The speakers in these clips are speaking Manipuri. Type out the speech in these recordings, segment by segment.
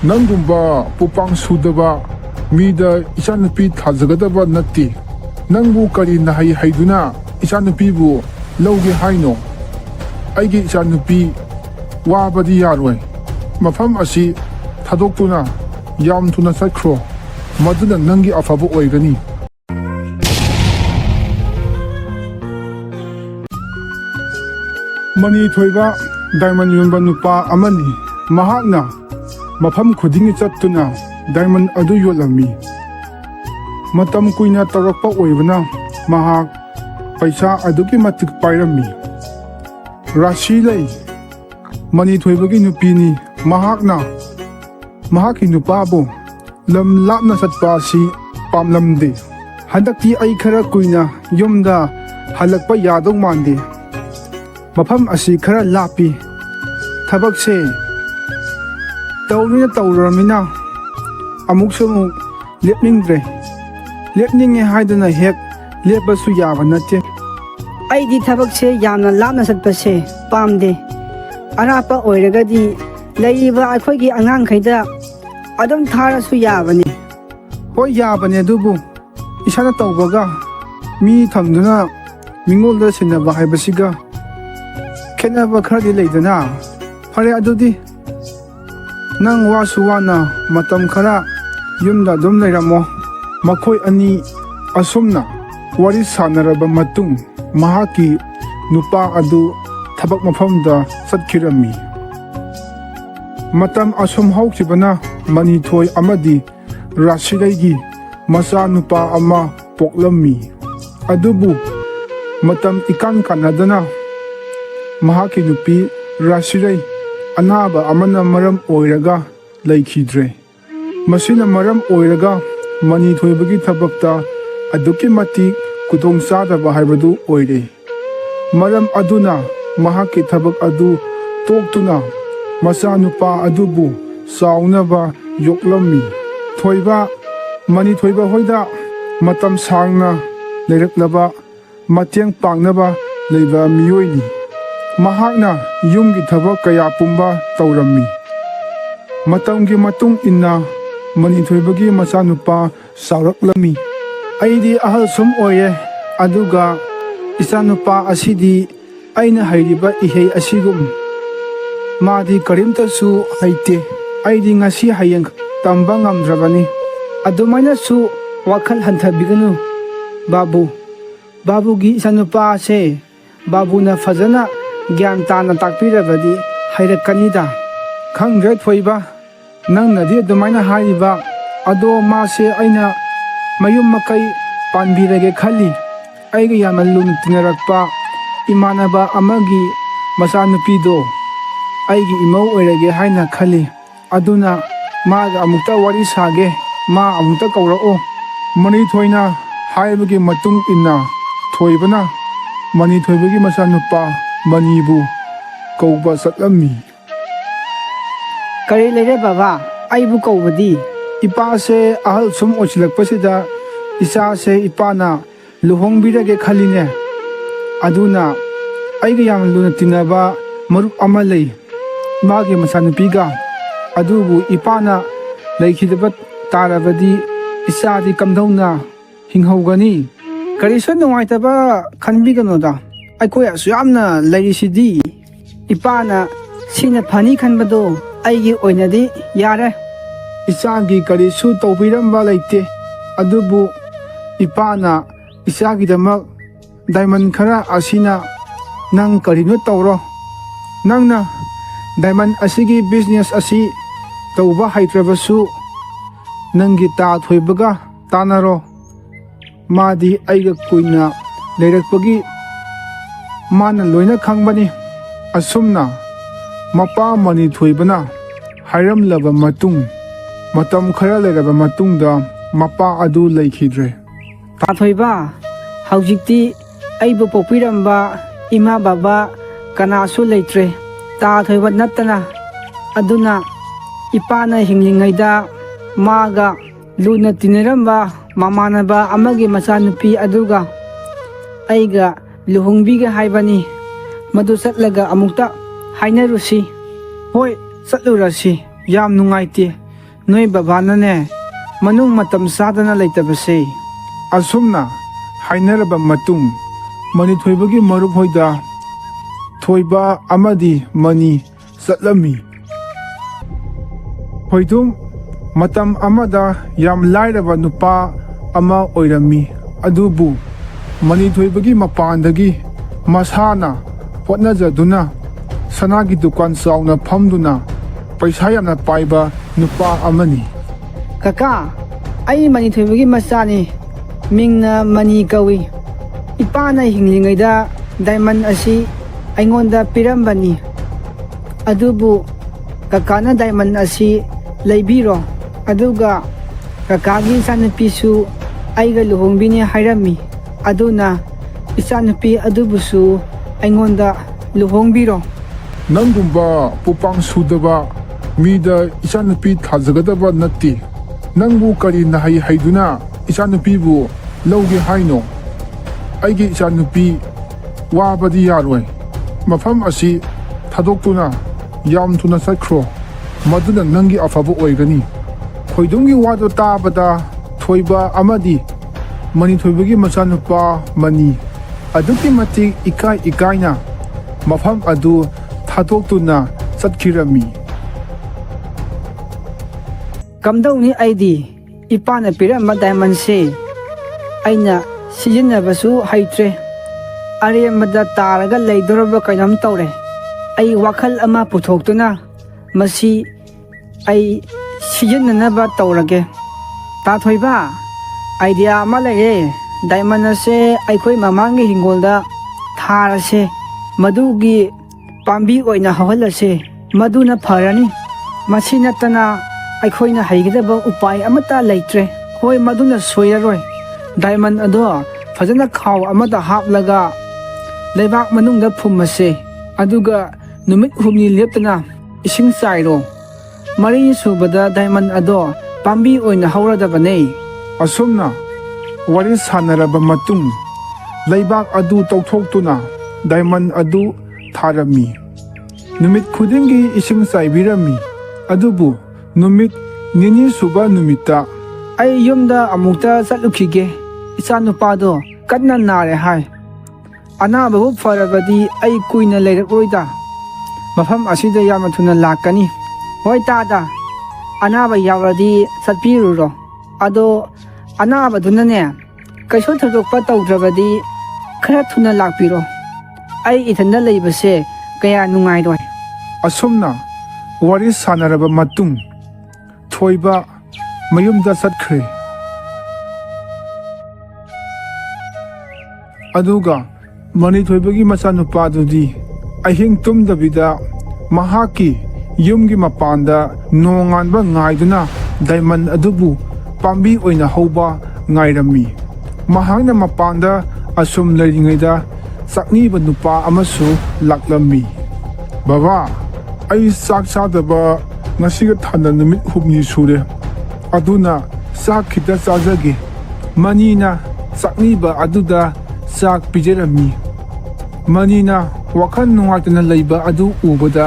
Nangumba pupang sudaba mida ichanupi thajagadaba natti. Nangbu kari nahay hayduna ichanupibu lauge haino. Aigi ichanupi wabadi yarway. Mafam asi thadokuna yam tuna sakro. Maduna nangi afabo oigani. Mani thoiba diamond yunba nupa amani mahakna mafam khudingi chattuna diamond adu yolami. Matam kuina tarakpa oibana mahak paisa aduki matik pairami. Rashi lay mani thoibagi nupini mahakna mahaki nupabu lam lapna satpa si pamlamde. Handakti ay khara kuina yumda halakpa yadong mande. Mafam asi khara lapi thabakse tawrina tawramina amuksu lepningdre lepninge haidana hek lepasu yaba natte. Aidi thabakse yamna lapna satpase pamde. Arapa oiragadi laiba akhoi angang khaida adum tharasu yabani. Hoi yabane adubu isana tawbaga mi thamduna mingolda sinaba haibasiga Kenaba khadi leidana phare adudi nang wasuwana matam khara yumda dum leiramo makhoi ani asumna wari sanaraba matung mahaki nupa adu thabak mafamda satkirami. Matam asum haukibana mani thoi amadi rashilegi masa nupa ama poklami. Adubu matam ikan kanadana mahaki nupi Rashirai anaba amana maram oiraga laikhidre. Masina maram oiraga mani thoibagi thabakta aduki mati kudong sadaba haibadu oire. Maram aduna mahaki thabak adu toktuna masa nupa adubu saunaba yoklami. Thoiba mani thoiba hoida matam sangna leiraknaba matiang pangnaba leiba miyoini. Mahakna yumgi thabak kaya pumba tawrami. Matamgi matung inna mani thoibagi masanupa sauraklami. Aidi ahal sum oye aduga isanupa asidi aina hairiba ihei asigum. Madi karimta su haite aidi ngasi hayang tamba ngamdrabani. Adumaina su wakhal hanthabiganu babu. Babugi isanupa ase babuna fazana Gyan tana takpirabadi hairakkanida. Khangdre thoiba nangnadi adumaina haiba ado mase aina mayum makai panbirage khali aiga yamna luna tinarakpa imanaba amagi masanupido aigi imau oirage haina khali aduna maga amukta wari sage ma amukta kaurao. Mani thoina haibagi matung inna thoibana mani thoibagi masanupa Manibu kauba satlami. Kari lere baba aibu kaubadi. Ipa se ahal sum ochilakpasida isa se ipana luhongbirage khaline. Aduna aiga yam luna tinaba marup ama lei. Magi masanupiga adubu ipana leikhidaba tarabadi isadi kamdhauna hinghogani. Karisu nungaitaba khanbiganoda. Aikoi asuyamna lairishidi ipana sina phani khanbado aigi oinadi yare. Isagi karisu tawbiramba leite adubu ipana isagidamak diamond khara asina nang karino tawro. Nangna diamond asigi business asi tawba haitrabasu nangi ta thoibaga tanaro. Madi aiga kuina leirakpagi mana loina khangbani. Asumna mapa mani thoibana hairamlaba matung matam khara leiraba matungda mapa adu leikhidre. Ta thoiba haujikti aibu pokpiramba ima baba kanasu leitre. Ta thoiba nattana aduna ipana hinglingaida maga luna tiniramba mamanaba amagi masanupi aduga aiga luhungbiga haibani. Madu satlaga amukta hainarusi. Hoi satlurasi yam nungaite ꯅꯣꯏ ꯕꯕꯥꯅꯅꯦ ꯃꯅꯨꯡ ꯃꯇꯝ ꯆꯥꯗꯅ ꯂꯩꯇꯕꯁꯦ ꯑꯁꯨꯝꯅ ꯍꯥꯏꯅꯔꯕ ꯃꯇꯨꯡ ꯃꯅꯤꯊꯣꯏꯕꯒꯤ ꯃꯔꯨꯞ ꯍꯣꯏꯗ ꯊꯣꯏꯕ ꯑꯃꯗꯤ ꯃꯅꯤ ꯆꯠꯂꯝꯃꯤ꯫ ꯍꯣꯏꯗꯨꯝ ꯃꯇꯝ ꯑꯃꯗ ꯌꯥꯝ ꯂꯥꯏꯔꯕ ꯅꯨꯄꯥ ꯑꯃ ꯑꯣꯏꯔꯝꯃꯤ꯫ ꯑꯗꯨꯕꯨ ꯃꯅꯤꯊꯣꯏꯕꯒꯤ ꯃꯄꯥꯟꯗꯒꯤ ꯃꯁꯥꯅ ꯍꯣꯠꯅꯖꯗꯨꯅ ꯁꯅꯥꯒꯤ ꯗꯨꯀꯥꯟ ꯆꯥꯎꯅ ꯐꯝꯗꯨꯅ ꯄꯩꯁꯥ ꯌꯥꯝꯅ ꯄꯥꯏꯕ ꯅꯨꯄꯥ ꯑꯃꯅꯤ꯫ ꯀꯀꯥ, ꯑꯩ ꯃꯅꯤꯊꯣꯏꯕꯒꯤ ꯃꯆꯥꯅꯤ, ꯃꯤꯡꯅ ꯃꯅꯤ ꯀꯧꯏ꯫ ꯏꯄꯥꯅ ꯍꯤꯡꯂꯤꯉꯩꯗ ꯗꯥꯏꯃꯟ ꯑꯁꯤ ꯑꯩꯉꯣꯟꯗ ꯄꯤꯔꯝꯕꯅꯤ꯫ ꯑꯗꯨꯕꯨ ꯀꯀꯥꯅ ꯗꯥꯏꯃꯟ ꯑꯁꯤ ꯂꯩꯕꯤꯔꯣ, ꯑꯗꯨꯒ ꯀꯀꯥꯒꯤ ꯏꯆꯥꯅꯨꯄꯤꯁꯨ ꯑꯩꯒ ꯂꯨꯍꯣꯡꯕꯤꯅꯤ ꯍꯥꯏꯔꯝꯃꯤ꯫ ꯑꯗꯨꯅ ꯏꯆꯥꯅꯨꯄꯤ ꯑꯗꯨꯕꯨꯁꯨ ꯑꯩꯉꯣꯟꯗ ꯂꯨꯍꯣꯡꯕꯤꯔꯣ꯫ ꯅꯪꯒꯨꯝꯕ ꯄꯨꯄꯥꯡ ꯁꯨꯗꯕ ꯃꯤꯗ ꯏꯆꯥꯅꯨꯄꯤ ꯊꯥꯖꯒꯗꯕ ꯅꯠꯇꯦ꯫ ꯅꯪꯕꯨ ꯀꯔꯤ ꯅꯍꯩ ꯍꯩꯗꯨꯅ ꯏꯆꯥꯅꯨꯄꯤꯕꯨ ꯂꯧꯒꯦ ꯍꯥꯏꯅꯣ? ꯑꯩꯒꯤ ꯏꯆꯥꯅꯨꯄꯤ ꯋꯥꯕꯗꯤ ꯌꯥꯔꯣꯏ꯫ ꯃꯐꯝ ꯑꯁꯤ ꯊꯥꯗꯣꯛꯇꯨꯅ ꯌꯥꯝ ꯊꯨꯅ ꯆꯠꯈ꯭ꯔꯣ, ꯃꯗꯨꯅ ꯅꯪꯒꯤ ꯑꯐꯕ ꯑꯣꯏꯒꯅꯤ꯫ ꯈꯣꯏꯗꯨꯝꯒꯤ ꯋꯥꯗꯨ ꯇꯥꯕꯗ ꯊꯣꯏꯕ ꯑꯃꯗꯤ ꯃꯅꯤꯊꯣꯏꯕꯒꯤ ꯃꯆꯥꯅꯨꯄꯥ ꯃꯅꯤ ꯑꯗꯨꯛꯀꯤ ꯃꯇꯤꯛ ꯏꯀꯥꯏꯅ ꯃꯐꯝ ꯑꯗꯨ ꯊꯥꯗꯣꯛꯇꯨꯅ ꯆꯠꯈꯤꯔꯝꯃꯤ꯫ ꯀꯝꯗꯧꯅꯤ ꯑꯩꯗꯤ ꯏꯄꯥꯅ ꯄꯤꯔꯝꯕ ꯗꯥꯏꯃꯟꯁꯦ ꯑꯩꯅ ꯁꯤꯖꯤꯟꯅꯕꯁꯨ ꯍꯩꯇ꯭ꯔꯦ, ꯑꯔꯦꯝꯕꯗ ꯇꯥꯔꯒ ꯂꯩꯗꯧꯔꯕ ꯀꯩꯅꯣꯝ ꯇꯧꯔꯦ꯫ ꯑꯩ ꯋꯥꯈꯜ ꯑꯃ ꯄꯨꯊꯣꯛꯇꯨꯅ ꯃꯁꯤ ꯑꯩ ꯁꯤꯖꯤꯟꯅꯅꯕ ꯇꯧꯔꯒꯦ꯫ ꯇꯥ ꯊꯣꯏꯕ, ꯑꯥꯏꯗꯤꯌꯥ ꯑꯃ ꯂꯩꯔꯦ꯫ ꯗꯥꯏꯃꯟ ꯑꯁꯦ ꯑꯩꯈꯣꯏ ꯃꯃꯥꯡꯒꯤ ꯍꯤꯡꯒꯣꯜꯗ ꯊꯥꯔꯁꯦ, ꯃꯗꯨꯒꯤ ꯄꯥꯝꯕꯤ ꯑꯣꯏꯅ ꯍꯧꯍꯜꯂꯁꯦ, ꯃꯗꯨꯅ ꯐꯔꯅꯤ꯫ ꯃꯁꯤ ꯅꯠꯇꯅ ꯑꯩꯈꯣꯏꯅ ꯍꯩꯒꯗꯕ ꯎꯄꯥꯏ ꯑꯃꯠꯇ ꯂꯩꯇ꯭ꯔꯦ꯫ ꯍꯣꯏ, ꯃꯗꯨꯅ ꯁꯣꯏꯔꯔꯣꯏ꯫ ꯗꯥꯏꯃꯟ ꯑꯗꯣ ꯐꯖꯅ ꯈꯥꯎ ꯑꯃꯗ ꯍꯥꯞꯂꯒ ꯂꯩꯕꯥꯛ ꯃꯅꯨꯡꯗ ꯐꯨꯝꯃꯁꯦ, ꯑꯗꯨꯒ ꯅꯨꯃꯤꯠ 6 ꯂꯦꯞꯇꯅ ꯏꯁꯤꯡ ꯆꯥꯏꯔꯣ꯫ 4 ꯁꯨꯕꯗ ꯗꯥꯏꯃꯟ ꯑꯗꯣ ꯄꯥꯝꯕꯤ ꯑꯣꯏꯅ ꯍꯧꯔꯗꯕꯅꯦ꯫ ꯑꯁꯨꯝꯅ ꯋꯥꯔꯤ ꯁꯥꯟꯅꯔꯕ ꯃꯇꯨꯡ ꯂꯩꯕꯥꯛ ꯑꯗꯨ ꯇꯧꯊꯣꯛꯇꯨꯅ ꯗꯥꯏꯃꯟ ꯑꯗꯨ ꯊꯥꯔꯝꯃꯤ꯫ ꯅꯨꯃꯤꯠ ꯈꯨꯗꯤꯡꯒꯤ ꯏꯁꯤꯡ ꯆꯥꯏꯕꯤꯔꯝꯃꯤ꯫ ꯑꯗꯨꯕꯨ ꯅꯨꯃꯤꯠ 2 ꯁꯨꯕ ꯅꯨꯃꯤꯠꯇ ꯑꯩ ꯌꯨꯝꯗ ꯑꯃꯨꯛꯇ ꯆꯠꯂꯨꯈꯤꯒꯦ, ꯏꯆꯥꯅꯨꯄꯥꯗꯣ ꯀꯟꯅ ꯅꯥꯔꯦ ꯍꯥꯏ꯫ ꯑꯅꯥꯕꯕꯨ ꯐꯔꯕꯗꯤ ꯑꯩ ꯀꯨꯏꯅ ꯂꯩꯔꯛꯂꯣꯏꯗ, ꯃꯐꯝ ꯑꯁꯤꯗ ꯌꯥꯝꯅ ꯊꯨꯅ ꯂꯥꯛꯀꯅꯤ꯫ ꯍꯣꯏ ꯇꯥꯗ, ꯑꯅꯥꯕ ꯌꯥꯎꯔꯗꯤ ꯆꯠꯄꯤꯔꯨꯔꯣ꯫ ꯑꯗꯣ ꯑꯅꯥꯕꯗꯨꯅꯅꯦ ꯀꯩꯁꯨ ꯊꯣꯏꯗꯣꯛꯄ ꯇꯧꯗ꯭ꯔꯕꯗꯤ ꯈꯔ ꯊꯨꯅ ꯂꯥꯛꯄꯤꯔꯣ, ꯑꯩ ꯏꯊꯟꯗ ꯂꯩꯕꯁꯦ ꯀꯌꯥ ꯅꯨꯡꯉꯥꯏꯔꯣꯏ꯫ ꯑꯁꯨꯝꯅ ꯋꯥꯔꯤ ꯁꯥꯟꯅꯔꯕ ꯃꯇꯨꯡ ꯊꯣꯏꯕ ꯃꯌꯨꯝꯗ ꯆꯠꯈ꯭ꯔꯦ꯫ ꯑꯗꯨꯒ ꯃꯅꯤꯊꯣꯏꯕꯒꯤ ꯃꯆꯥꯅꯨꯄꯥꯗꯨꯗꯤ ꯑꯍꯤꯡ ꯇꯨꯝꯗꯕꯤꯗ ꯃꯍꯥꯛꯀꯤ ꯌꯨꯝꯒꯤ ꯃꯄꯥꯟꯗ ꯅꯣꯡꯉꯥꯟꯕ ꯉꯥꯏꯗꯨꯅ ꯗꯥꯏꯃꯟ ꯑꯗꯨꯕꯨ ꯄꯥꯝꯕꯤ ꯑꯣꯏꯅ ꯍꯧꯕ ꯉꯥꯏꯔꯝꯃꯤ꯫ ꯃꯍꯥꯛꯅ ꯃꯄꯥꯟꯗ ꯑꯁꯨꯝ ꯂꯩꯔꯤꯉꯩꯗ ꯆꯥꯛꯅꯤꯕ ꯅꯨꯄꯥ ꯑꯃꯁꯨ ꯂꯥꯛꯂꯝꯃꯤ꯫ ꯕꯕꯥ, ꯑꯩ ꯆꯥꯛ ꯆꯥꯗꯕ ꯉꯁꯤꯒ ꯊꯥꯅ ꯅꯨꯃꯤꯠ 6 ꯁꯨꯔꯦ, ꯑꯗꯨꯅ ꯆꯥꯛ ꯈꯤꯇ ꯆꯥꯖꯒꯦ꯫ ꯃꯅꯤꯅ ꯆꯥꯛꯅꯤꯕ ꯑꯗꯨꯗ ꯆꯥꯛ ꯄꯤꯖꯔꯝꯃꯤ꯫ ꯃꯅꯤꯅ ꯋꯥꯈꯜ ꯅꯨꯡꯉꯥꯏꯇꯅ ꯂꯩꯕ ꯑꯗꯨ ꯎꯕꯗ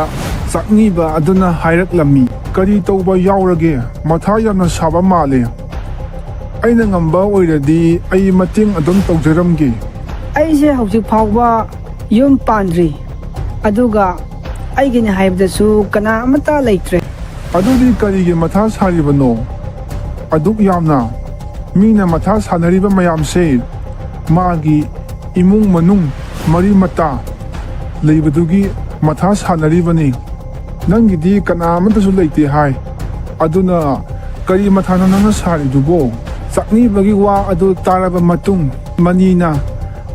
ꯆꯥꯛꯅꯤꯕ ꯑꯗꯨꯅ ꯍꯥꯏꯔꯛꯂꯝꯃꯤ, ꯀꯔꯤ ꯇꯧꯕ ꯌꯥꯎꯔꯒꯦ? ꯃꯊꯥ ꯌꯥꯝꯅ ꯁꯥꯕ ꯃꯥꯜꯂꯦ꯫ ꯑꯩꯅ ꯉꯝꯕ ꯑꯣꯏꯔꯗꯤ ꯑꯩ ꯃꯇꯦꯡ ꯑꯗꯨꯝ ꯇꯧꯖꯔꯝꯒꯦ꯫ ꯑꯩꯁꯦ ꯍꯧꯖꯤक ꯐꯥꯎꯕ ꯌꯨꯝ ꯄꯥꯟꯗ꯭ꯔꯤ, ꯑꯗꯨꯒ ꯑꯩꯒꯤꯅꯤ ꯍꯥꯏꯕꯗꯁꯨ ꯀꯅꯥ ꯑꯃꯠꯇ ꯂꯩꯇ꯭ꯔꯦ꯫ ꯑꯗꯨꯗꯤ ꯀꯔꯤꯒꯤ ꯃꯊꯥ ꯁꯥꯔꯤꯕꯅꯣ? ꯑꯗꯨꯛ ꯌꯥꯝꯅ ꯃꯤꯅ ꯃꯊꯥ ꯁꯥꯟꯅꯔꯤꯕ ꯃꯌꯥꯝꯁꯦ ꯃꯥꯒꯤ ꯏꯃꯨꯡ ꯃꯅꯨꯡ ꯃꯔꯤ ꯃꯇꯥ ꯂꯩꯕꯗꯨꯒꯤ ꯃꯊꯥ ꯁꯥꯟꯅꯔꯤꯕꯅꯤ꯫ ꯅꯪꯒꯤꯗꯤ ꯀꯅꯥ ꯑꯃꯠꯇꯁꯨ ꯂꯩꯇꯦ ꯍꯥꯏ, ꯑꯗꯨꯅ ꯀꯔꯤ ꯃꯊꯥꯅꯣ ꯅꯪꯅ ꯁꯥꯔꯤꯗꯨꯕꯣ? ꯆꯥꯛꯅꯤꯕꯒꯤ ꯋꯥ ꯑꯗꯨ ꯇꯥꯔꯕ ꯃꯇꯨꯡ ꯃꯅꯤꯅ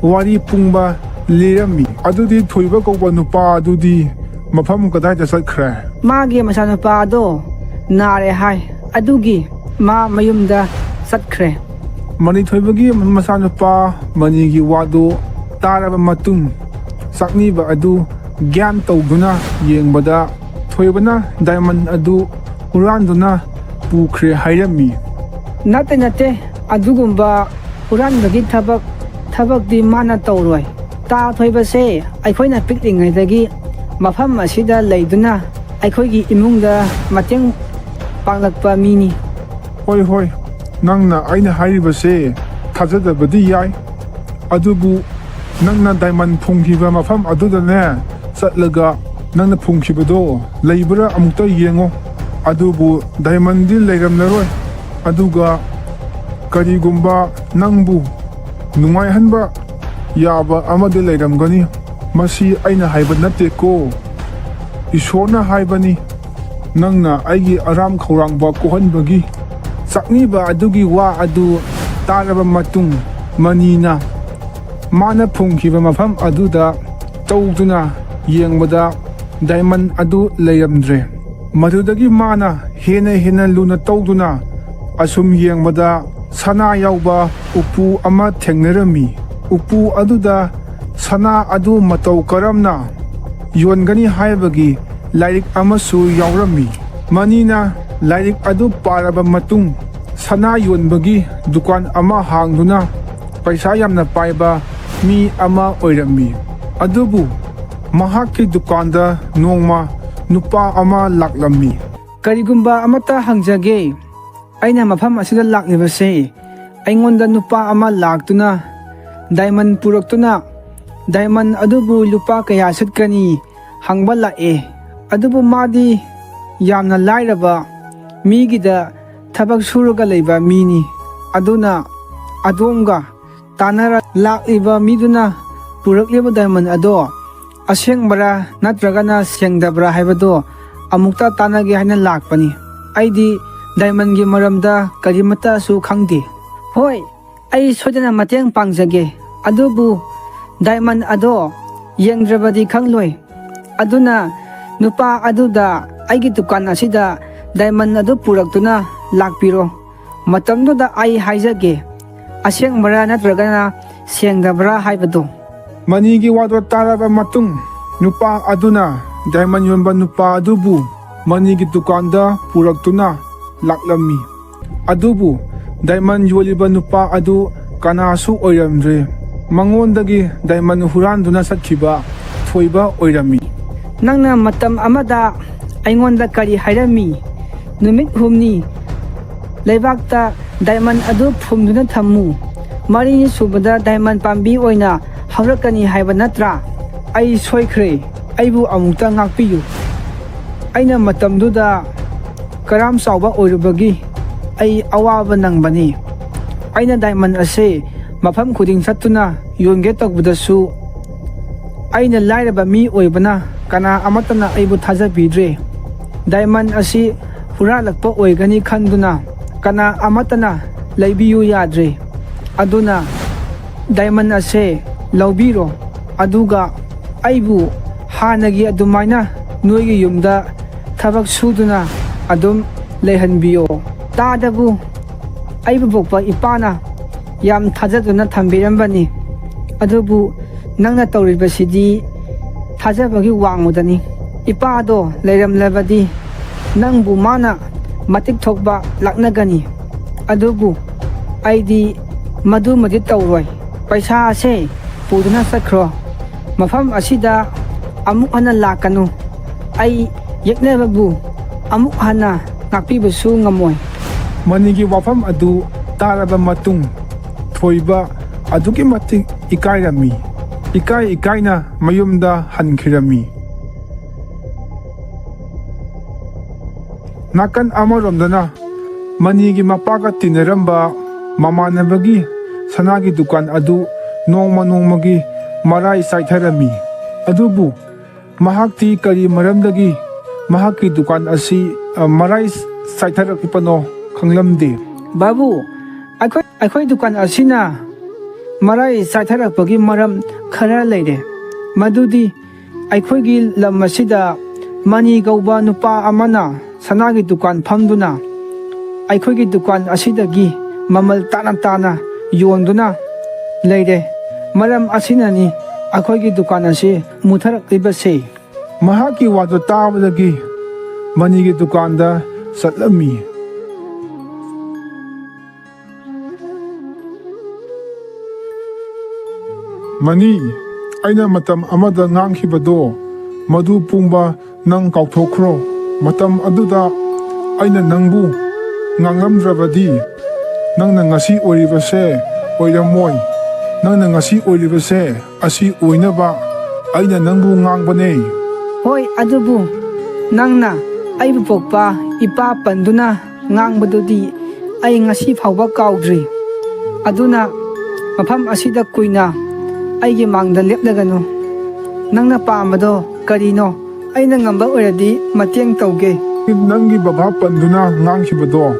ꯋꯥꯔꯤ ꯄꯨꯡꯕ ꯂꯤꯔꯝꯃꯤ꯫ ꯑꯗꯨꯗꯤ ꯊꯣꯏꯕ ꯀꯧꯕ ꯅꯨꯄꯥ ꯑꯗꯨꯗꯤ ꯃꯐꯝ ꯀꯗꯥꯏꯗ ꯆꯠꯈ꯭ꯔꯦ? ꯃꯥꯒꯤ ꯃꯆꯥꯅꯨꯄꯥ ꯑꯗꯣ ꯅꯥꯔꯦ ꯍꯥꯏ, ꯑꯗꯨꯒꯤ ꯃꯥ ꯃꯌꯨꯝꯗ ꯆꯠꯈ꯭ꯔꯦ꯫ ꯃꯅꯤꯊꯣꯏꯕꯒꯤ ꯃꯆꯥꯅꯨꯄꯥ ꯃꯅꯤꯒꯤ ꯋꯥꯗꯨ ꯇꯥꯔꯕ ꯃꯇꯨꯡ ꯆꯥꯛꯅꯤꯕ ꯑꯗꯨ ꯒ꯭ꯌꯥꯟ ꯇꯧꯗꯨꯅ ꯌꯦꯡꯕꯗ ꯊꯣꯏꯕꯅ ꯗꯥꯏꯃꯟ ꯑꯗꯨ ꯍꯨꯔꯥꯟꯗꯨꯅ ꯄꯨꯈ꯭ꯔꯦ ꯍꯥꯏꯔꯝꯃꯤ꯫ ꯅꯠꯇꯦ, ꯑꯗꯨꯒꯨꯝꯕ ꯍꯨꯔꯥꯟꯕꯒꯤ ꯊꯕꯛꯇꯤ ꯃꯥꯅ ꯇꯧꯔꯣꯏ꯫ ꯇꯥ ꯊꯣꯏꯕꯁꯦ ꯑꯩꯈꯣꯏꯅ ꯄꯤꯛꯂꯤꯉꯩꯗꯒꯤ ꯃꯐꯝ ꯑꯁꯤꯗ ꯂꯩꯗꯨꯅ ꯑꯩꯈꯣꯏꯒꯤ ꯏꯃꯨꯡꯗ ꯄꯥꯡꯂꯛꯄ ꯃꯤꯅꯤ꯫ ꯍꯣꯏ ꯍꯣꯏ, ꯅꯪꯅ ꯑꯩꯅ ꯍꯥꯏꯔꯤꯕꯁꯦ ꯊꯥꯖꯗꯕꯗꯤ ꯌꯥꯏ, ꯑꯗꯨꯕꯨ ꯅꯪꯅ ꯗꯥꯏꯃꯟ ꯐꯨꯝꯈꯤꯕ ꯃꯐꯝ ꯑꯗꯨꯗꯅꯦ ꯆꯠꯂꯒ ꯅꯪꯅ ꯐꯨꯝꯈꯤꯕꯗꯣ ꯂꯩꯕ꯭ꯔꯥ ꯑꯃꯨꯛꯇ ꯌꯦꯡꯉꯣ, ꯑꯗꯨꯕꯨ ꯗꯥꯏꯃꯟꯗꯤ ꯂꯩꯔꯝꯂꯔꯣꯏ꯫ ꯑꯗꯨꯒ ꯀꯔꯤꯒꯨꯝꯕ ꯅꯪꯕꯨ ꯅꯨꯡꯉꯥꯏꯍꯟꯕ ꯌꯥꯕ ꯑꯃꯗꯤ ꯂꯩꯔꯝꯒꯅꯤ, ꯃꯁꯤ ꯑꯩꯅ ꯍꯥꯏꯕ ꯅꯠꯇꯦꯀꯣ, ꯏꯁꯣꯔꯅ ꯍꯥꯏꯕꯅꯤ꯫ ꯅꯪꯅ ꯑꯩꯒꯤ ꯑꯔꯥꯝ ꯈꯧꯔꯥꯡꯕ ꯀꯣꯛꯍꯟꯕꯒꯤ ꯆꯥꯛꯅꯤꯕ ꯑꯗꯨꯒꯤ ꯋꯥ ꯑꯗꯨ ꯇꯥꯔꯕ ꯃꯇꯨꯡ ꯃꯅꯤꯅ ꯃꯥꯅ ꯐꯨꯝꯈꯤꯕ ꯃꯐꯝ ꯑꯗꯨꯗ ꯇꯧꯗꯨꯅ ꯌꯦꯡꯕꯗ ꯗꯥꯏꯃꯟ ꯑꯗꯨ ꯂꯩꯔꯝꯗ꯭ꯔꯦ꯫ ꯃꯗꯨꯗꯒꯤ ꯃꯥꯅ ꯍꯦꯟꯅ ꯂꯨꯅ ꯇꯧꯗꯨꯅ ꯑꯁꯨꯝ ꯌꯦꯡꯕꯗ ꯁꯅꯥ ꯌꯥꯎꯕ ꯎꯄꯨ ꯑꯃ ꯊꯦꯡꯅꯔꯝꯃꯤ꯫ ꯎꯄꯨ ꯑꯗꯨꯗ ꯁꯅꯥ ꯑꯗꯨ ꯃꯇꯧ ꯀꯔꯝꯅ ꯌꯣꯟꯒꯅꯤ ꯍꯥꯏꯕꯒꯤ ꯂꯥꯏꯔꯤꯛ ꯑꯃꯁꯨ ꯌꯥꯎꯔꯝꯃꯤ꯫ ꯃꯅꯤꯅ ꯂꯥꯏꯔꯤꯛ ꯑꯗꯨ ꯄꯥꯔꯕ ꯃꯇꯨꯡ ꯁꯅꯥ ꯌꯣꯟꯕꯒꯤ ꯗꯨꯀꯥꯟ ꯑꯃ ꯍꯥꯡꯗꯨꯅ ꯄꯩꯁా ꯌꯥꯝꯅ ꯄꯥꯏꯕ ꯃꯤ ꯑꯃ ꯑꯣꯏꯔꯝꯃꯤ꯫ ꯑꯗꯨꯕꯨ ꯃꯍꯥꯛꯀꯤ ꯗꯨꯀꯥꯟꯗ ꯅꯣꯡꯃ ꯅꯨꯄꯥ ꯑꯃ ꯂꯥꯛꯂꯝꯃꯤ꯫ ꯀꯔꯤꯒꯨꯝꯕ ꯑꯃꯠꯇ ꯍꯪꯖꯒꯦ, ꯑꯩꯅ ꯃꯐꯝ ꯑꯁꯤꯗ ꯂꯥꯛꯂꯤꯕꯁꯦ ꯑꯩꯉꯣꯟꯗ ꯅꯨꯄꯥ ꯑꯃ ꯂꯥꯛꯇꯨꯅ ꯗꯥꯏꯃꯟ ꯄꯨꯔꯛꯇꯨꯅ ꯗꯥꯏꯃꯟ ꯑꯗꯨꯕꯨ ꯂꯨꯄꯥ ꯀꯌꯥ ꯁꯤꯠꯀꯅꯤ ꯍꯪꯕ ꯂꯥꯛꯑꯦ, ꯑꯗꯨꯕꯨ ꯃꯥꯗꯤ ꯌꯥꯝꯅ ಲಾꯏರꯕ ꯃꯤꯒꯤꯗ ꯊꯕꯛ ꯁꯨꯔꯒ ꯂꯩꯕ ꯃꯤꯅꯤ꯫ ꯑꯗꯨꯅ ꯑꯗꯣꯝꯒ ꯇꯥꯟꯅꯔ ꯂꯥꯛꯂꯤꯕ ꯃꯤꯗꯨꯅ ꯄꯨꯔꯛꯂꯤꯕ ꯗꯥꯏꯃꯟ ꯑꯗꯣ ꯑꯁꯦꯡꯕꯔꯥ ꯅꯠꯇ꯭ꯔꯒꯅ ꯁꯦꯡꯗꯕ꯭ꯔꯥ ꯍꯥꯏꯕꯗꯣ ꯑꯃꯨꯛꯇ ꯇꯥꯟꯅꯒꯦ ꯍꯥꯏꯅ ꯂꯥꯛꯄꯅꯤ꯫ ꯑꯩꯗꯤ ꯗꯥꯏꯃꯟꯒꯤ ꯃꯔꯝꯗ ꯀꯔꯤꯃꯠꯇꯁꯨ ꯈꯪꯗꯦ꯫ ꯍꯣꯏ, ꯑꯩ ꯁꯣꯏꯗꯅ ꯃꯇꯦꯡ ꯄꯥꯡꯖꯒꯦ, ꯑꯗꯨꯕꯨ ꯗꯥꯏꯃꯟ ꯑꯗꯣ ꯌꯦꯡꯗ꯭ꯔꯕꯗꯤ ꯈꯪꯂꯣꯏ꯫ ꯑꯗꯨꯅ ꯅꯨꯄꯥ ꯑꯗꯨꯗ ꯑꯩꯒꯤ ꯗꯨꯀꯥꯟ ꯑꯁꯤꯗ ꯗꯥꯏꯃꯟ ꯑꯗꯨ ꯄꯨꯔꯛꯇꯨꯅ ꯂꯥꯛꯄꯤꯔꯣ, ꯃꯇꯝꯗꯨꯗ ꯑꯩ ꯍꯥꯏꯖꯒꯦ ꯑꯁꯦꯡꯕꯔꯥ ꯅꯠꯇ꯭ꯔꯒꯅ ꯁꯦꯡꯗꯕ꯭ꯔꯥ ꯍꯥꯏꯕꯗꯣ꯫ ꯃꯅꯤꯒꯤ ꯋꯥꯗꯣ ꯇꯥꯔꯕ ꯃꯇꯨꯡ ꯅꯨꯄꯥ ꯑꯗꯨꯅ ꯗꯥꯏꯃꯟ ꯌꯣꯟꯕ ꯅꯨꯄꯥ ꯑꯗꯨꯕꯨ ꯃꯅꯤꯒꯤ ꯗꯨꯀꯥꯟꯗ ꯄꯨꯔꯛꯇꯨꯅ ꯂꯥꯛꯂꯝꯃꯤ꯫ ꯑꯗꯨꯕꯨ ꯗꯥꯏꯃꯟ ꯌꯣꯜꯂꯤꯕ ꯅꯨꯄꯥ ꯑꯗꯨ ꯀꯅꯥꯁꯨ ꯑꯣꯏꯔꯝꯗ꯭ꯔꯦ, ꯃꯉꯣꯟꯗꯒꯤ ꯗꯥꯏꯃꯟ ꯍꯨꯔꯥꯟꯗꯨꯅ ꯆꯠꯈꯤꯕ ꯊꯣꯏꯕ ꯑꯣꯏꯔꯝꯃꯤ꯫ ꯅꯪꯅ ꯃꯇꯝ ꯑꯃꯗ ꯑꯩꯉꯣꯟꯗ ꯀꯔꯤ ꯍꯥꯏꯔꯝꯃꯤ? ꯅꯨꯃꯤꯠ 8ꯅꯤ ꯂꯩꯕꯥꯛꯇ ꯗꯥꯏꯃꯟ ꯑꯗꯨ ꯐꯨꯝꯗꯨꯅ ꯊꯝꯃꯨ, 4ꯅꯤ ꯁꯨꯕꯗ ꯗꯥꯏꯃꯟ ꯄꯥꯝꯕꯤ ꯑꯣꯏꯅ ꯍꯧꯔꯛꯀꯅꯤ ꯍꯥꯏꯕ ꯅꯠꯇ꯭ꯔꯥ? ꯑꯩ ꯁꯣꯏꯈ꯭ꯔꯦ, ꯑꯩꯕꯨ ꯑꯃꯨꯛꯇ ꯉꯥꯛꯄꯤꯌꯨ꯫ ꯑꯩꯅ ꯃꯇꯝꯗꯨꯗ ꯀꯔꯥꯝ ꯆꯥꯎꯕ ꯑꯣꯏꯔꯨꯕꯒꯤ ꯑꯩ ꯑꯋꯥꯕ ꯅꯪꯕꯅꯤ꯫ ꯑꯩꯅ ꯗꯥꯏꯃꯟ ꯑꯁꯦ ꯃꯐꯝ ꯈꯨꯗꯤꯡ ꯆꯠꯇꯨꯅ ꯌꯣꯟꯒꯦ ꯇꯧꯕꯗꯁꯨ ꯑꯩꯅ ꯂꯥꯏꯔꯕ ꯃꯤ ꯑꯣꯏꯕꯅ ꯀꯅꯥ ꯑꯃꯠꯇꯅ ꯑꯩꯕꯨ ꯊꯥꯖꯕꯤꯗ꯭ꯔꯦ꯫ ꯗꯥꯏꯃꯟ ꯑꯁꯤ ꯍꯨꯔꯥꯜꯂꯛꯄ ꯑꯣꯏꯒꯅꯤ ꯈꯟꯗꯨꯅ ꯀꯅꯥ ꯑꯃꯠꯇꯅ ꯂꯩꯕꯤꯌꯨ ꯌꯥꯗ꯭ꯔꯦ꯫ ꯑꯗꯨꯅ ꯗꯥꯏꯃꯟ ꯑꯁꯦ ꯂꯧꯕꯤꯔꯣ, ꯑꯗꯨꯒ ꯑꯩꯕꯨ ꯍꯥꯟꯅꯒꯤ ꯑꯗꯨꯃꯥꯏꯅ ꯅꯣꯏꯒꯤ ꯌꯨꯝꯗ ꯊꯕꯛ ꯁꯨꯗꯨꯅ ꯑꯗꯨꯝ ꯂꯩꯍꯟꯕꯤꯌꯣ꯫ ꯇꯥꯗꯕꯨ ꯑꯩꯕꯨ ꯄꯣꯛꯄ ꯏꯄꯥꯅ ꯌꯥꯝ ꯊꯥꯖꯗꯨꯅ ꯊꯝꯕꯤꯔꯝꯕꯅꯤ, ꯑꯗꯨꯕꯨ ꯅꯪꯅ ꯇꯧꯔꯤꯕꯁꯤꯗꯤ ꯊꯥꯖꯕꯒꯤ ꯋꯥꯡꯃꯗꯅꯤ꯫ ꯏꯄꯥꯗꯣ ꯂꯩꯔꯝꯂꯕꯗꯤ ꯅꯪꯕꯨ ꯃꯥꯅ ꯃꯇꯤꯛ ꯊꯣꯛꯄ ꯂꯥꯛꯅꯒꯅꯤ, ꯑꯗꯨꯕꯨ ꯑꯩꯗꯤ ꯃꯗꯨꯃꯗꯤ ꯇꯧꯔꯣꯏ꯫ ꯄꯩꯁꯥ ꯑꯁꯦ ꯄꯨꯗꯨꯅ ꯆꯠꯈ꯭ꯔꯣ, ꯃꯐꯝ ꯑꯁꯤꯗ ꯑꯃꯨꯛ ꯍꯟꯅ ꯂꯥꯛꯀꯅꯨ꯫ ꯑꯩ ꯌꯦꯛꯅꯕꯕꯨ ꯑꯃꯨꯛ ꯍꯟꯅ ꯉꯥꯛꯄꯤꯕꯁꯨ ꯉꯝꯃꯣꯏ꯫ ꯃꯅꯤꯒꯤ ꯋꯥꯐꯝ ꯑꯗꯨ ꯇꯥꯔꯕ ꯃꯇꯨꯡ ꯊꯣꯏꯕ ꯑꯗꯨꯛꯀꯤ ꯃꯇꯤꯛ ꯏꯀꯥꯏꯔꯝꯃꯤ, ꯏꯀꯥꯏꯅ ꯃꯌꯨꯝꯗ ꯍꯟꯈꯤꯔꯝꯃꯤ꯫ ꯅꯥꯀꯟ ꯑꯃꯔꯣꯝꯗꯅ ꯃꯅꯤꯒꯤ ꯃꯄꯥꯒ ꯇꯤꯟꯅꯔꯝꯕ ꯃꯃꯥꯟꯅꯕꯒꯤ ꯁꯅꯥꯒꯤ ꯗꯨꯀꯥꯟ ꯑꯗꯨ ꯅꯣꯡꯃꯒꯤ ꯃꯔꯥꯏ ꯆꯥꯏꯊꯔꯝꯃꯤ꯫ ꯑꯗꯨꯕꯨ ꯃꯍꯥꯛꯇꯤ ꯀꯔꯤ ꯃꯔꯝꯗꯒꯤ ꯃꯍꯥꯛꯀꯤ ꯗꯨꯀꯥꯟ ꯑꯁꯤ ꯃꯔꯥꯏ ꯆꯥꯏꯊꯔꯛꯄꯅꯣ ꯈꯪꯂꯝꯗꯦ꯫ ꯕꯥꯕꯨ, ꯑꯩꯈꯣꯏ ꯗꯨꯀꯥꯟ ꯑꯁꯤꯅ ꯃꯔꯥꯏ ꯆꯥꯏꯊꯔꯛꯄꯒꯤ ꯃꯔꯝ ꯈꯔ ꯂꯩꯔꯦ꯫ ꯃꯗꯨꯗꯤ ꯑꯩꯈꯣꯏꯒꯤ ꯂꯝ ꯑꯁꯤꯗ ꯃꯅꯤ ꯀꯧꯕ ꯅꯨꯄꯥ ꯑꯃꯅ ꯁꯅꯥꯒꯤ ꯗꯨꯀꯥꯟ ꯐꯝꯗꯨꯅ ꯑꯩꯈꯣꯏꯒꯤ ꯗꯨꯀꯥꯟ ꯑꯁꯤꯗꯒꯤ ꯃꯃꯜ ꯇꯥꯅ ꯌꯣꯟꯗꯨꯅ ꯂꯩꯔꯦ꯫ ꯃꯔꯝ ꯑꯁꯤꯅꯅꯤ ꯑꯩꯈꯣꯏꯒꯤ ꯗꯨꯀꯥꯟ ꯑꯁꯤ ꯃꯨꯠꯊꯔꯛꯂꯤꯕꯁꯦ꯫ ꯃꯍꯥꯛꯀꯤ ꯋꯥꯗꯨ ꯇꯥꯕꯗꯒꯤ ꯃꯅꯤꯒꯤ ꯗꯨꯀꯥꯟꯗ ꯆꯠꯂꯝꯃꯤ꯫ ꯃꯅꯤ, ꯑꯩꯅ ꯃꯇꯝ ꯑꯃꯗ ꯉꯥꯡꯈꯤꯕꯗꯣ ꯃꯗꯨ ꯄꯨꯝꯕ ꯅꯪ ꯀꯥꯎꯊꯣꯛꯈ꯭ꯔꯣ꯫ ꯃꯇꯝ ꯑꯗꯨꯗ ꯑꯩꯅ ꯅꯪꯕꯨ ꯉꯥꯡꯂꯝꯗ꯭ꯔꯕꯗꯤ ꯅꯪꯅ ꯉꯁꯤ ꯑꯣꯏꯔꯤꯕꯁꯦ ꯑꯣꯏꯔꯝꯃꯣꯏ꯫ ꯅꯪꯅ ꯉꯁꯤ ꯑꯣꯏꯔꯤꯕꯁꯦ ꯑꯁꯤ ꯑꯣꯏꯅꯕ ꯑꯩꯅ ꯅꯪꯕꯨ ꯉꯥꯡꯕꯅꯦ꯫ ꯍꯣꯏ, ꯑꯗꯨꯕꯨ ꯅꯪꯅ ꯑꯩꯕꯨ ꯄꯣꯛꯄ ꯏꯄꯥ ꯄꯟꯗꯨꯅ ꯉꯥꯡꯕꯗꯨꯗꯤ ꯑꯩ ꯉꯁꯤ ꯐꯥꯎꯕ ꯀꯥꯎꯗ꯭ꯔꯤ꯫ ꯑꯗꯨꯅ ꯃꯐꯝ ꯑꯁꯤꯗ ꯀꯨꯏꯅ ꯑꯩꯒꯤ ꯃꯥꯡꯗ ꯂꯦꯞꯂꯒꯅꯨ꯫ ꯅꯪꯅ ꯄꯥꯝꯕꯗꯣ ꯀꯔꯤꯅꯣ? ꯑꯩꯅ ꯉꯝꯕ ꯑꯣꯏꯔꯗꯤ ꯃꯇꯦꯡ ꯇꯧꯒꯦ꯫ ꯅꯪꯒꯤ ꯕꯕꯥ ꯄꯟꯗꯨꯅ ꯉꯥꯡꯈꯤꯕꯗꯣ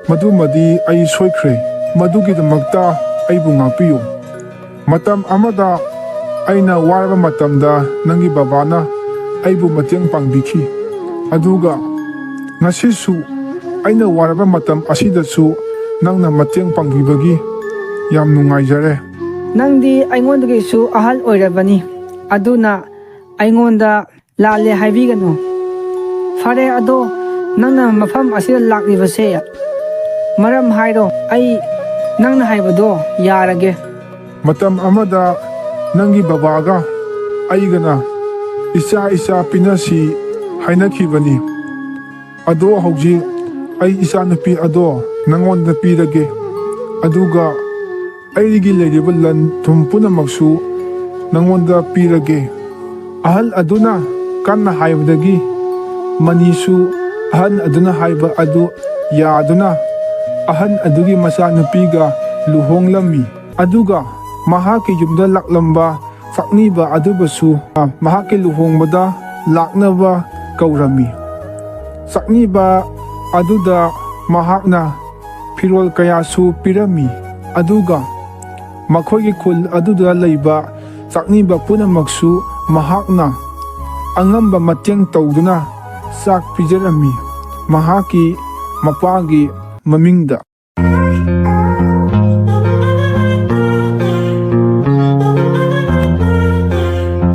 ꯃꯗꯨꯃꯗꯤ ꯑꯩ ꯁꯣꯏꯈ꯭ꯔꯦ꯫ ꯃꯗꯨꯒꯤꯗꯃꯛꯇ ꯑꯩꯕꯨ ꯉꯥꯛꯄꯤꯌꯨ꯫ ꯃꯇꯝ ꯑꯃꯗ ꯑꯩꯅ ꯋꯥꯔꯕ ꯃꯇꯝꯗ ꯅꯪꯒꯤ ꯕꯕꯥꯅ ꯑꯩꯕꯨ ꯃꯇꯦꯡ ꯄꯥꯡꯕꯤꯈꯤ꯫ ꯑꯗꯨꯒ ꯉꯁꯤꯁꯨ ꯑꯩꯅ ꯋꯥꯔꯕ ꯃꯇꯝ ꯑꯁꯤꯗꯁꯨ ꯅꯪꯅ ꯃꯇꯦꯡ ꯄꯥꯡꯕꯤꯕꯒꯤ ꯌꯥꯝ ꯅꯨꯡꯉꯥꯏꯖꯔꯦ꯫ ꯅꯪꯗꯤ ꯑꯩꯉꯣꯟꯗꯒꯤꯁꯨ ꯑꯍꯜ ꯑꯣꯏꯔꯕꯅꯤ, ꯑꯗꯨꯅ ꯑꯩꯉꯣꯟꯗ ꯂꯥꯜꯂꯦ ꯍꯥꯏꯕꯤꯒꯅꯨ꯫ ꯐꯔꯦ, ꯑꯗꯣ ꯅꯪꯅ ꯃꯐꯝ ꯑꯁꯤꯗ ꯂꯥꯛꯂꯤꯕꯁꯦ ꯃꯔꯝ ꯍꯥꯏꯔꯣ, ꯑꯩ ꯅꯪꯅ ꯍꯥꯏꯕꯗꯣ ꯌꯥꯔꯒꯦ꯫ ꯃꯇꯝ ꯑꯃꯗ ꯅꯪꯒꯤ ꯕꯕꯥꯒ ꯑꯩꯒꯅ ꯏꯆꯥ ꯄꯤꯅꯁꯤ ꯍꯥꯏꯅꯈꯤꯕꯅꯤ꯫ ꯑꯗꯣ ꯍꯧꯖꯤꯛ ꯑꯩ ꯏꯆꯥꯅꯨꯄꯤ ꯑꯗꯣ ꯅꯪꯉꯣꯟꯗ ꯄꯤꯔꯒꯦ꯫ ꯑꯗꯨꯒ ꯑꯩꯒꯤ ꯂꯩꯔꯤꯕ ꯂꯟ ꯊꯨꯝ ꯄꯨꯝꯅꯃꯛꯁꯨ ꯅꯪꯉꯣꯟꯗ ꯄꯤꯔꯒꯦ꯫ ꯑꯍꯜ ꯑꯗꯨꯅ ꯀꯟꯅ ꯍꯥꯏꯕꯗꯒꯤ ꯃꯅꯤꯁꯨ ꯑꯍꯟ ꯑꯗꯨꯅ ꯍꯥꯏꯕ ꯑꯗꯨ ꯌꯥꯗꯨꯅ ꯑꯍꯟ ꯑꯗꯨꯒꯤ ꯃꯆꯥꯅꯨꯄꯤꯒ ꯂꯨꯍꯣꯡꯂꯝꯃꯤ꯫ ꯑꯗꯨꯒ ꯃꯍꯥꯛꯀꯤ ꯌꯨꯝꯗ ꯂꯥꯛꯂꯝꯕ ꯆꯥꯛꯅꯤꯕ ꯑꯗꯨꯕꯨꯁꯨ ꯃꯍꯥꯛꯀꯤ ꯂꯨꯍꯣꯡꯕꯗ ꯂꯥꯛꯅꯕ ꯀꯧꯔꯝꯃꯤ꯫ ꯆꯥꯛꯅꯤꯕ ꯑꯗꯨꯗ ꯃꯍꯥꯛꯅ ꯐꯤꯔꯣꯜ ꯀꯌꯥꯁꯨ ꯄꯤꯔꯝꯃꯤ꯫ ꯑꯗꯨꯒ ꯃꯈꯣꯏꯒꯤ ꯈꯨꯜ ꯑꯗꯨꯗ ꯂꯩꯕ ꯆꯥꯛꯅꯤꯕ ꯄꯨꯝꯅꯃꯛꯁꯨ ꯃꯍꯥꯛꯅ ꯑꯉꯝꯕ ꯃꯇꯦꯡ ꯇꯧꯗꯨꯅ ꯆꯥꯛ ꯄꯤꯖꯔꯝꯃꯤ ꯃꯍꯥꯛꯀꯤ ꯃꯄꯥꯒꯤ ꯃꯃꯤꯡꯗ꯫